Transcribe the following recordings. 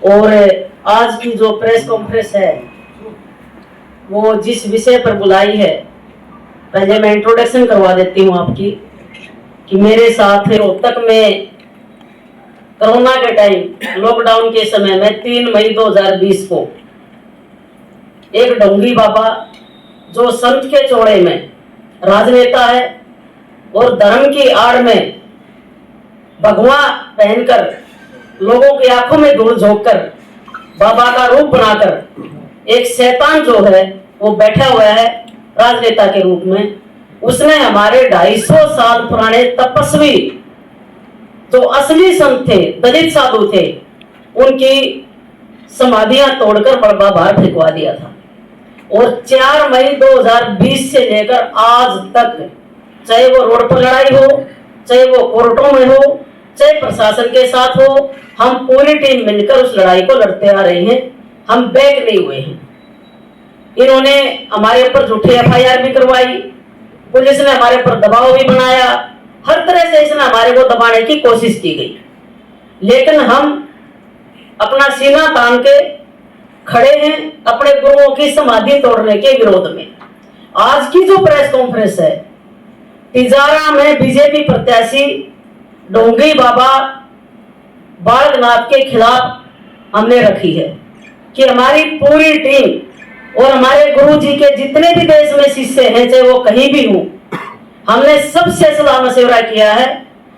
और आज की जो प्रेस कॉन्फ्रेंस है वो जिस विषय पर बुलाई है, पहले मैं इंट्रोडक्शन करवा देती हूँ आपकी कि मेरे साथ रोहतक में कोरोना के टाइम लॉकडाउन के समय में 3 मई 2020 को एक डोंगी बाबा जो संत के चौड़े में राजनेता है और धर्म की आड़ में भगवा पहनकर लोगों की आंखों में धूल झोंककर बाबा का रूप बनाकर एक शैतान जो है वो बैठा हुआ है राजनेता के रूप में। उसने हमारे 250 साल पुराने तपस्वी जो असली संत थे, दलित साधु थे, उनकी समाधियां तोड़कर बड़बा बाहर फेंकवा दिया था। और 4 मई 2020 से लेकर आज तक, चाहे वो रोड पर लड़ाई हो, चाहे वो कोर्टों में हो, चाहे प्रशासन के साथ हो, हम पूरी टीम मिलकर उस लड़ाई को लड़ते आ रहे हैं। हम बैक नहीं हुए हैं। इन्होंने हमारे ऊपर झूठी FIR भी करवाई, पुलिस ने हमारे ऊपर दबाव भी बनाया, हर तरह से इसने हमारे को दबाने की कोशिश की गई, लेकिन हम अपना सीना तान के खड़े हैं अपने गुरुओं की समाधि तोड़ने के विरोध में। आज की जो प्रेस कॉन्फ्रेंस है, तिजारा में बीजेपी प्रत्याशी डोंगी बाबा बालकनाथ के खिलाफ हमने रखी है कि हमारी पूरी टीम और हमारे गुरुजी के जितने भी देश में शिष्य हैं, चाहे वो कहीं भी हों, हमने सबसे सलाह मशवरा किया है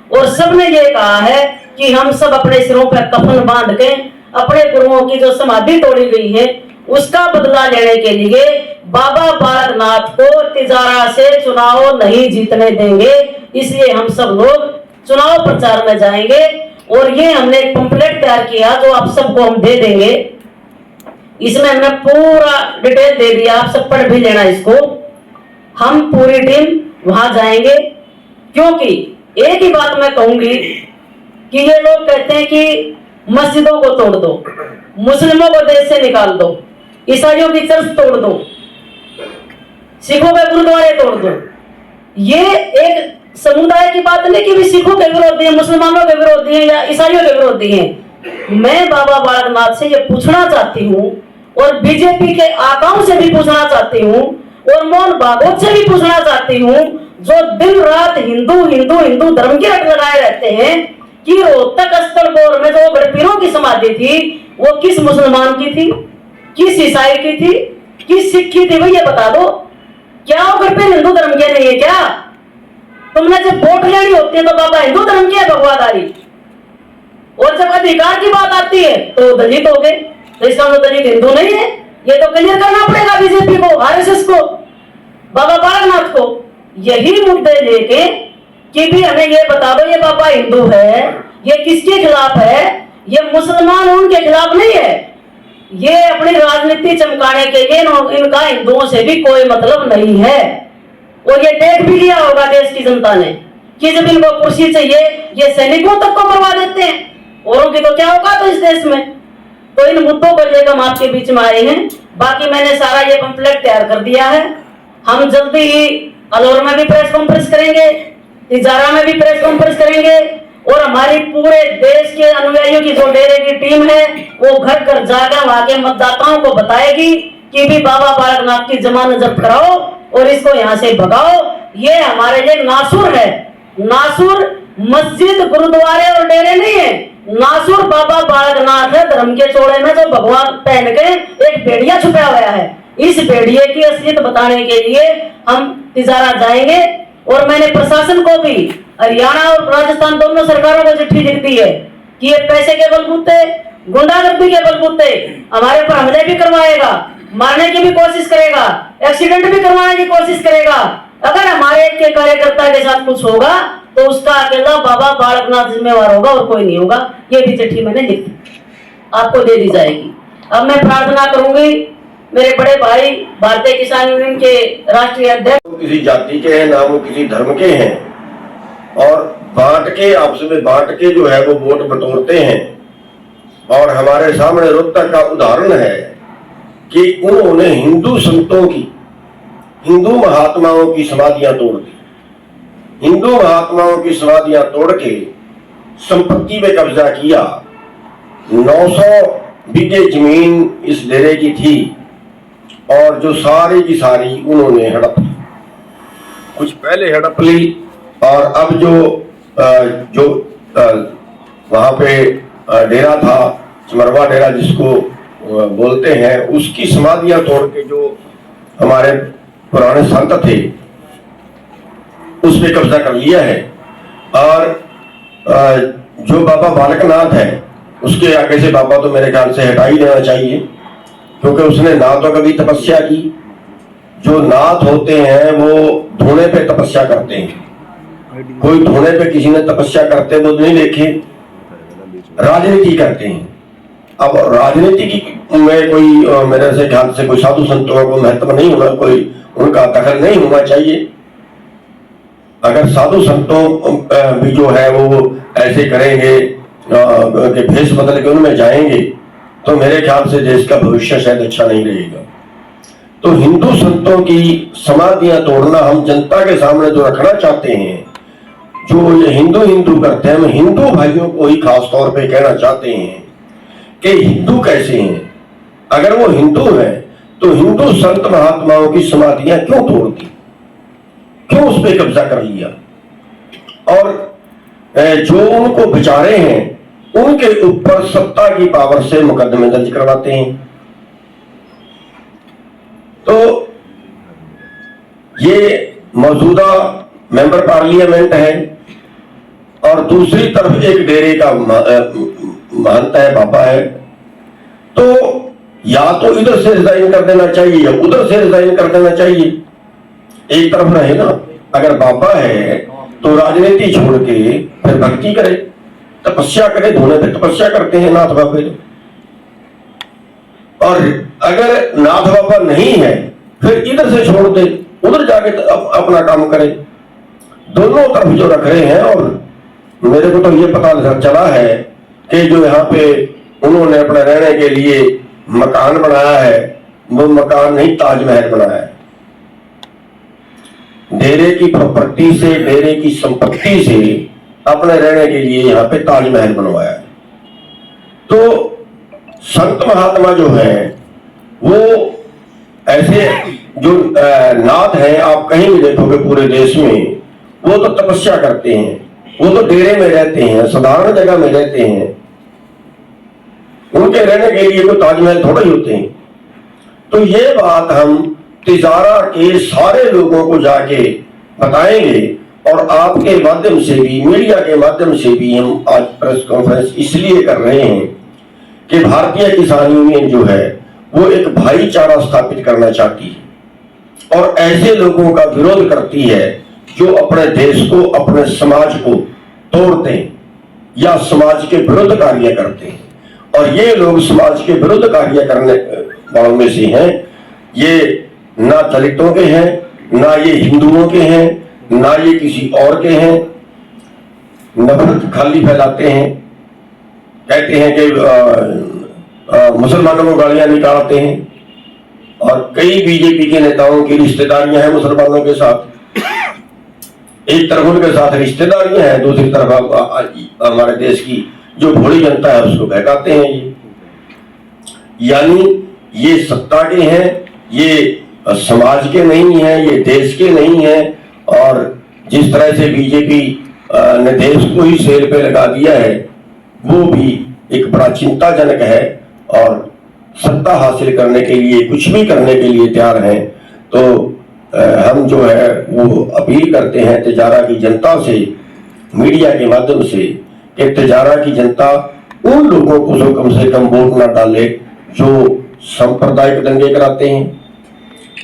और सबने ये कहा है कि हम सब अपने सिरों पर कफन बांध के अपने गुरुओं की जो समाधि तोड़ी गई है उसका बदला लेने के लिए बाबा बालकनाथ को तिजारा से चुनाव नहीं जीतने देंगे। इसलिए हम सब लोग चुनाव प्रचार में जाएंगे और ये हमने एक पंपलेट तैयार किया जो आप सबको हम दे देंगे। इसमें हमने पूरा डिटेल दे दिया, आप सब पढ़ भी लेना इसको। हम पूरी टीम वहां जाएंगे क्योंकि एक ही बात मैं कहूंगी कि ये लोग कहते हैं कि मस्जिदों को तोड़ दो, मुस्लिमों को देश से निकाल दो, ईसाइयों की चर्च तोड़ दो, सिखों के गुरुद्वारे तोड़ दो। ये एक समुदाय की बात नहीं कि भी सिखों के विरोधी है, मुसलमानों के विरोधी है या ईसाइयों के विरोधी है। मैं बाबा बालकनाथ से ये पूछना चाहती हूँ और बीजेपी के आकाओं से भी पूछना चाहती हूँ और मोहन भागवत से भी पूछना चाहती हूँ, जो दिन रात हिंदू हिंदू हिंदू धर्म की रट लगाए रहते हैं, कि रोहतक स्थलपुर में जो गढ़पीरों की समाधि थी वो किस मुसलमान की थी, किस ईसाई की थी, किस सिख की थी, भाई ये बता दो। क्या वो गढ़पीर हिंदू धर्म के नहीं है क्या? तुमने जब वोट लेनी होती है तो बाबा हिंदू धर्म की है भगवादारी, और जब अधिकार की बात आती है तो दलित हो गए। तो इसका मतलब दलित हिंदू नहीं है, ये तो क्लियर करना पड़ेगा बीजेपी को, RSS को, बाबा बालकनाथ को। यही मुद्दे लेके कि भी हमें ये बता दो ये बाबा हिंदू है, ये किसके खिलाफ है? ये मुसलमान उनके खिलाफ नहीं है, ये अपनी राजनीति चमकाने के लिए इनका हिंदुओं से भी कोई मतलब नहीं है। और ये देख भी लिया होगा देश की जनता ने कि जब इनको कुर्सी चाहिए ये सैनिकों तक को मरवा देते हैं, औरों की तो क्या होगा तो इस देश में। तो इन मुद्दों को लेकर हम आपके बीच में आए हैं। बाकी मैंने सारा ये पंपलेट तैयार कर दिया है। हम जल्दी ही अलवर में भी प्रेस कॉन्फ्रेंस करेंगे, तिजारा में भी प्रेस कॉन्फ्रेंस करेंगे और हमारी पूरे देश के अनुयायियों की जो डेरे की टीम है वो घर घर जाकर वहां के मतदाताओं को बताएगी कि भी बाबा बालकनाथ की जमानत जब्त कराओ और इसको यहाँ से भगाओ। ये हमारे लिए नासुर है। नासुर मस्जिद गुरुद्वारे और डेरे नहीं है, नासुर बाबा बालकनाथ है, धर्म के चौड़े में जो भगवान पहन के एक भेड़िया छुपा हुआ है। इस भेड़िए की असलियत बताने के लिए हम तिजारा जाएंगे। और मैंने प्रशासन को भी, हरियाणा और राजस्थान दोनों सरकारों को चिट्ठी लिख दी है कि ये पैसे के बलबूते, गुंडागर्दी के बलबूते हमारे ऊपर हमले भी करवाएगा, मारने की भी कोशिश करेगा, एक्सीडेंट भी करवाने की कोशिश करेगा। अगर हमारे एक के कार्यकर्ता के साथ कुछ होगा तो उसका अकेला बाबा बालकनाथ जिम्मेवार होगा और कोई नहीं होगा। ये भी चिट्ठी मैंने लिख दी, आपको दे दी जाएगी। अब मैं प्रार्थना करूंगी, मेरे बड़े भाई भारतीय किसान यूनियन के राष्ट्रीय अध्यक्ष, किसी जाति के हैं ना वो किसी धर्म के हैं, और बांट के आपस में बांट के जो है वो वोट बटोरते हैं। और हमारे सामने रोहतक का उदाहरण है कि उन्होंने हिंदू संतों की, हिंदू महात्माओं की समाधियां तोड़ दी, हिंदू महात्माओं की समाधियां तोड़ के संपत्ति पे कब्जा किया। 900 बीघे जमीन इस डेरे की थी और जो सारी की सारी उन्होंने हड़प ली। कुछ पहले हड़प ली और अब जो वहां पे डेरा था, चमरवा डेरा जिसको बोलते हैं, उसकी समाधियां तोड़ के जो हमारे पुराने संत थे उस पे कब्जा कर लिया है। और जो बाबा बालकनाथ है उसके आगे से बाबा तो मेरे ख्याल से हटा ही देना चाहिए, क्योंकि उसने ना तो कभी तपस्या की। जो नाथ होते हैं वो धोने पे तपस्या करते हैं, कोई धोने पे किसी ने तपस्या करते वो नहीं देखे, राजनीति करते हैं। अब राजनीति की में कोई मेरे से ख्याल से कोई साधु संतों को महत्व नहीं होना, कोई उनका दखल नहीं होना चाहिए। अगर साधु संतों भी जो है वो ऐसे करेंगे कि भेष बदल के उनमें जाएंगे तो मेरे ख्याल से देश का भविष्य शायद अच्छा नहीं रहेगा। तो हिंदू संतों की समाधियां तोड़ना हम जनता के सामने जो रखना चाहते हैं, जो ये हिंदू हिंदू करते हैं, हम हिंदू भाइयों को ही खास तौर पे कहना चाहते हैं कि हिंदू कैसे हैं। अगर वो हिंदू हैं तो हिंदू संत महात्माओं की समाधियां क्यों तोड़ दी, क्यों उस पर कब्जा कर लिया, और जो उनको बेचारे हैं उनके ऊपर सत्ता की पावर से मुकदमे दर्ज करवाते हैं। तो ये मौजूदा मेंबर पार्लियामेंट है और दूसरी तरफ एक डेरे का महंत है, बाबा है। तो या तो इधर से रिजाइन कर देना चाहिए या उधर से रिजाइन कर देना चाहिए, एक तरफ रहे ना। अगर बाबा है तो राजनीति छोड़ के फिर भक्ति करे, तपस्या करे, धोने पे तपस्या करते हैं नाथ बाबा। और अगर नाथ बाबा नहीं है फिर इधर से छोड़ दे, उधर जाके अपना काम करे। दोनों तरफ जो रख रहे हैं। और मेरे को तो ये पता चला है कि जो यहाँ पे उन्होंने अपने रहने के लिए मकान बनाया है, वो मकान नहीं ताजमहल बनाया है। डेरे की प्रॉपर्टी से, डेरे की संपत्ति से अपने रहने के लिए यहाँ पे ताजमहल बनवाया है। तो संत महात्मा जो है वो ऐसे जो नाथ हैं, आप कहीं भी देखोगे पूरे देश में, वो तो तपस्या करते हैं, वो तो डेरे में रहते हैं, साधारण जगह में रहते हैं। उनके रहने के लिए कोई ताजमहल थोड़ा ही होते हैं। तो ये बात हम तिजारा के सारे लोगों को जाके बताएंगे और आपके माध्यम से भी, मीडिया के माध्यम से भी हम आज प्रेस कॉन्फ्रेंस इसलिए कर रहे हैं कि भारतीय किसान यूनियन जो है वो एक भाईचारा स्थापित करना चाहती है और ऐसे लोगों का विरोध करती है जो अपने देश को, अपने समाज को तोड़ते हैं या समाज के विरुद्ध कार्य करते हैं। और ये लोग समाज के विरुद्ध कार्य करने वालों में से हैं। ये ना दलितों के हैं, ना ये हिंदुओं के हैं, ना ये किसी और के हैं। नफरत खाली फैलाते हैं, कहते हैं कि मुसलमानों को गालियां निकालते हैं। और कई बीजेपी के नेताओं की रिश्तेदारियां हैं मुसलमानों के साथ। एक तरफ उनके साथ रिश्तेदारियां हैं, दूसरी तरफ हमारे देश की जो भोली जनता है उसको बहकाते हैं। यानी ये सत्ता के हैं, ये समाज के नहीं है, ये देश के नहीं है। और जिस तरह से बीजेपी ने देश को ही सेल पे लगा दिया है वो भी एक बड़ा चिंताजनक है। और सत्ता हासिल करने के लिए कुछ भी करने के लिए तैयार हैं। तो हम जो है वो अपील करते हैं तिजारा की जनता से, मीडिया के माध्यम से, कि तिजारा की जनता उन लोगों को जो कम से कम वोट ना डाले जो सांप्रदायिक दंगे कराते हैं,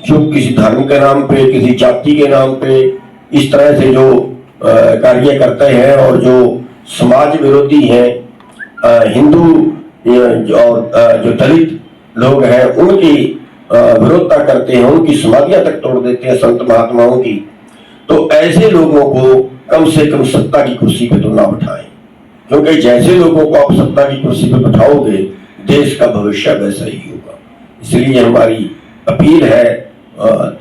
जो किसी धर्म के नाम पे, किसी जाति के नाम पे इस तरह से जो कार्य करते हैं और जो समाज विरोधी हैं, हिंदू और जो दलित लोग हैं उनकी विरोधता करते हैं, उनकी समाधियां तक तोड़ देते हैं संत महात्माओं की। तो ऐसे लोगों को कम से कम सत्ता की कुर्सी पे तो ना बिठाएं, क्योंकि जैसे लोगों को आप सत्ता की कुर्सी पे बिठाओगे देश का भविष्य वैसा ही होगा। इसलिए हमारी अपील है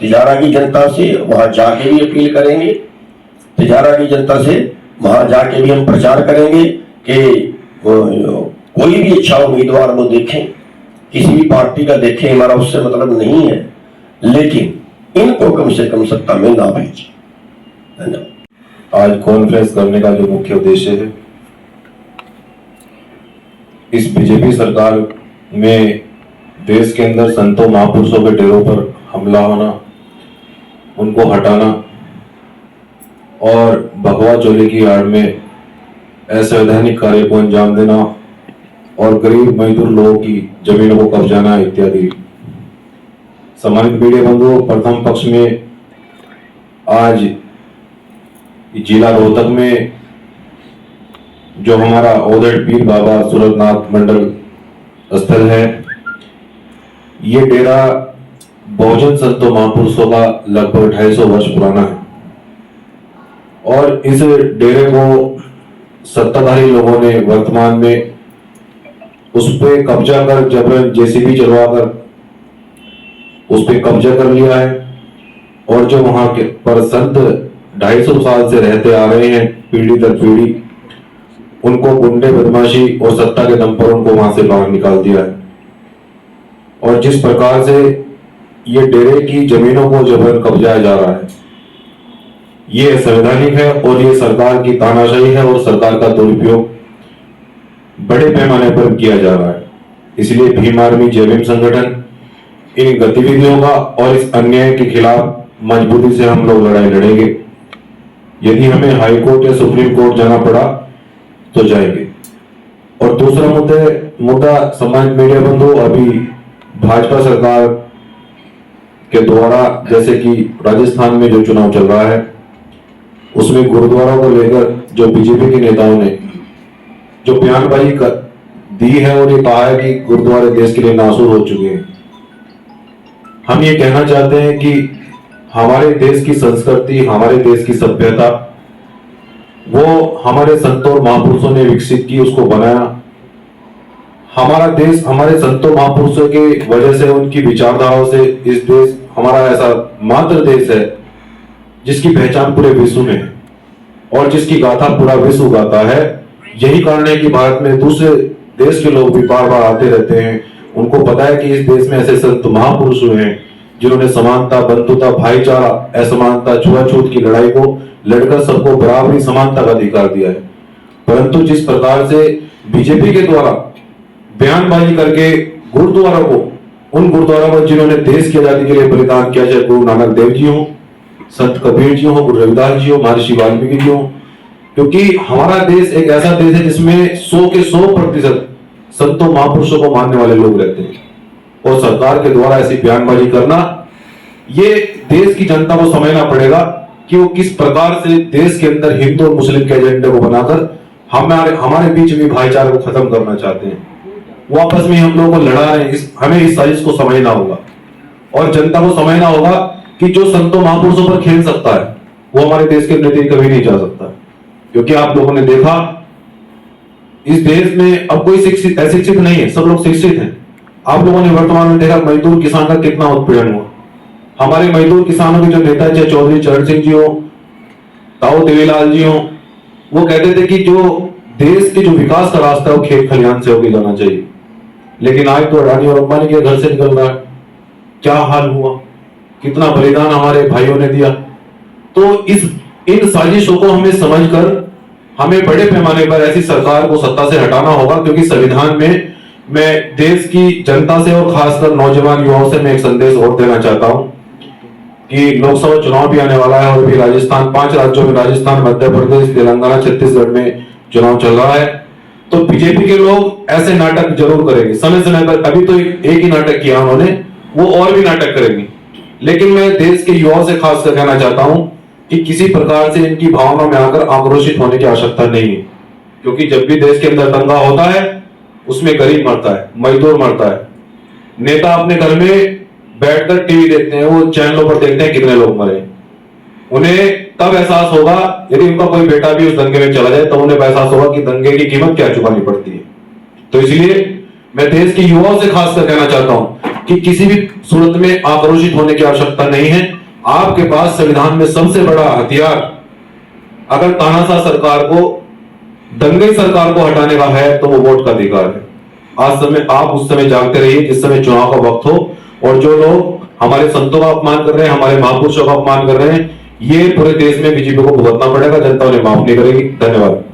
तिजारा की जनता से, वहां जाके भी अपील करेंगे, तिजारा की जनता से वहां जाके भी हम प्रचार करेंगे कि कोई भी अच्छा उम्मीदवार वो देखें, किसी भी पार्टी का देखें, हमारा उससे मतलब नहीं है, लेकिन इनको कम से कम सत्ता में ना भेजें। धन्यवाद। आज कॉन्फ्रेंस करने का जो मुख्य उद्देश्य है, इस बीजेपी सरकार में देश के अंदर संतों महापुरुषों के डेरों पर हमला होना, उनको हटाना और भगवा चोली की आड़ में असंवैधानिक कार्य को अंजाम देना और गरीब मजदूर लोगों की जमीनों को कब्जाना इत्यादि। सम्मानित मीडिया बंधुओं, प्रथम पक्ष में आज जिला रोहतक में जो हमारा ओदड़ पीर बाबा सूरतनाथ मंडल स्थल है, ये डेरा बहुजन संतों महापुरुषों का लगभग 250 वर्ष पुराना है और इस डेरे को सत्ताधारी लोगों ने वर्तमान में उस पे कब्जा कर जबरन जेसीबी चलवाकर उस पे कब्जा कर लिया है और जो वहां के पर संत 250 साल से रहते आ रहे हैं पीढ़ी दर पीढ़ी, उनको गुंडे बदमाशी और सत्ता के दम पर उनको वहां से बाहर निकाल दिया है। और जिस प्रकार से ये डेरे की जमीनों को जबरन कब्जाया जा रहा है, ये असंवैधानिक है और ये सरकार की तानाशाही है और सरकार का दुरुपयोग बड़े पैमाने पर किया जा रहा है। इसलिए भीम आर्मी जय भीम संगठन इन गतिविधियों का और इस अन्याय के खिलाफ मजबूती से हम लोग लड़ाई लड़ेंगे। यदि हमें हाई कोर्ट या सुप्रीम कोर्ट जाना पड़ा तो जाएंगे। और दूसरा मुद्दा सम्मानित मीडिया बंधु, अभी भाजपा सरकार के द्वारा जैसे कि राजस्थान में जो चुनाव चल रहा है, उसमें गुरुद्वारों को लेकर जो बीजेपी के नेताओं ने जो बयानबाजी दी है और ये कहा है कि गुरुद्वारे देश के लिए नासूर हो चुके हैं। हम ये कहना चाहते हैं कि हमारे देश की संस्कृति, हमारे देश की सभ्यता, वो हमारे संतों और महापुरुषों ने विकसित की, उसको बनाया। हमारा देश हमारे संतों महापुरुषों के वजह से, उनकी विचारधाराओं से इस देश हमारा ऐसा मात्र देश है जिसकी पहचान पूरे विश्व में है और जिसकी गाथा पूरा विश्व गाता है। यही कारण है कि भारत में दूसरे देश के लोग भी बार बार आते रहते हैं। उनको पता है कि इस देश में ऐसे संत महापुरुष हुए हैं जिन्होंने समानता, बंधुता, भाईचारा, असमानता, छुआछूत की लड़ाई को लड़कर सबको बराबरी, समानता का अधिकार दिया है। परंतु जिस प्रकार से बीजेपी के द्वारा बयानबाजी करके गुरुद्वारों को, उन गुरुद्वारों को जिन्होंने देश की आजादी के लिए बलिदान किया, चाहे गुरु नानक देव जी हो, संत कबीर जी हो, गुरु रविदास जी हो, महर्षि वाल्मीकि जी हो, क्योंकि हमारा देश एक ऐसा देश है जिसमें 100 के 100% संतों महापुरुषों को मानने वाले लोग रहते हैं। और सरकार के द्वारा ऐसी बयानबाजी करना, ये देश की जनता को समझना पड़ेगा कि वो किस प्रकार से देश के अंदर हिंदू और मुस्लिम के एजेंडे को बनाकर हमारे बीच में भाईचारे को खत्म करना चाहते हैं। वो आपस में हम लोगों को लड़ा रहे हैं। हमें इस साजिश को समझना होगा और जनता को समझना होगा कि जो संतों महापुरुषों पर खेल सकता है वो हमारे देश के नेता कभी नहीं जा सकता। क्योंकि आप लोगों ने देखा इस देश में अब कोई अशिक्षित नहीं है, सब लोग शिक्षित हैं। आप लोगों ने वर्तमान में देखा मजदूर किसान का कितना उत्पीड़न हुआ। हमारे मजदूर किसानों के जो नेता चाहे चौधरी चरण सिंह जी हो, ताऊ देवीलाल जी हो, वो कहते थे कि जो देश के जो विकास का रास्ता है वो खेत खलिहान से होकर जाना चाहिए। लेकिन आज तो अडानी और अंबानी के घर से निकल रहा है। क्या हाल हुआ, कितना बलिदान हमारे भाइयों ने दिया। तो इन साजिशों को हमें समझकर हमें बड़े पैमाने पर ऐसी सरकार को सत्ता से हटाना होगा। क्योंकि संविधान में मैं देश की जनता से और खासकर नौजवान युवाओं से मैं एक संदेश और देना चाहता हूं कि लोकसभा चुनाव भी आने वाला है और भी राजस्थान, 5 राज्यों में, राजस्थान, मध्य प्रदेश, तेलंगाना, छत्तीसगढ़ में चुनाव चल रहा है। तो बीजेपी के लोग ऐसे नाटक जरूर करेंगे समय समय पर। अभी तो एक ही नाटक किया उन्होंने, वो और भी नाटक करेंगे। लेकिन मैं देश के युवाओं से खासकर कहना चाहता हूं कि किसी प्रकार से इनकी भावना में आकर आक्रोशित होने की आवश्यकता नहीं है। क्योंकि जब भी देश के अंदर दंगा होता है उसमें गरीब मरता है, मजदूर मरता है। नेता अपने घर में बैठकर टीवी देखते हैं, वो चैनलों पर देखते हैं कितने लोग मरे। उन्हें तब एहसास होगा यदि उनका कोई बेटा भी उस दंगे में चला जाए, तब उन्हें एहसास होगा कि दंगे की कीमत क्या चुकानी पड़ती है। तो इसलिए मैं देश के युवाओं से खासकर कहना चाहता हूं कि किसी भी सूरत में आक्रोशित होने की आवश्यकता नहीं है। आपके पास संविधान में सबसे बड़ा हथियार, अगर तानाशाह सरकार को, दंगे सरकार को हटाने का है तो वो वोट का अधिकार है। आप उस समय जागते रहिए जिस समय चुनाव का वक्त हो। और जो लोग हमारे संतों का अपमान कर रहे हैं, हमारे महापुरुषों का अपमान कर रहे हैं, ये पूरे देश में बीजेपी को भुगतना पड़ेगा, जनता उन्हें माफ नहीं करेगी। धन्यवाद।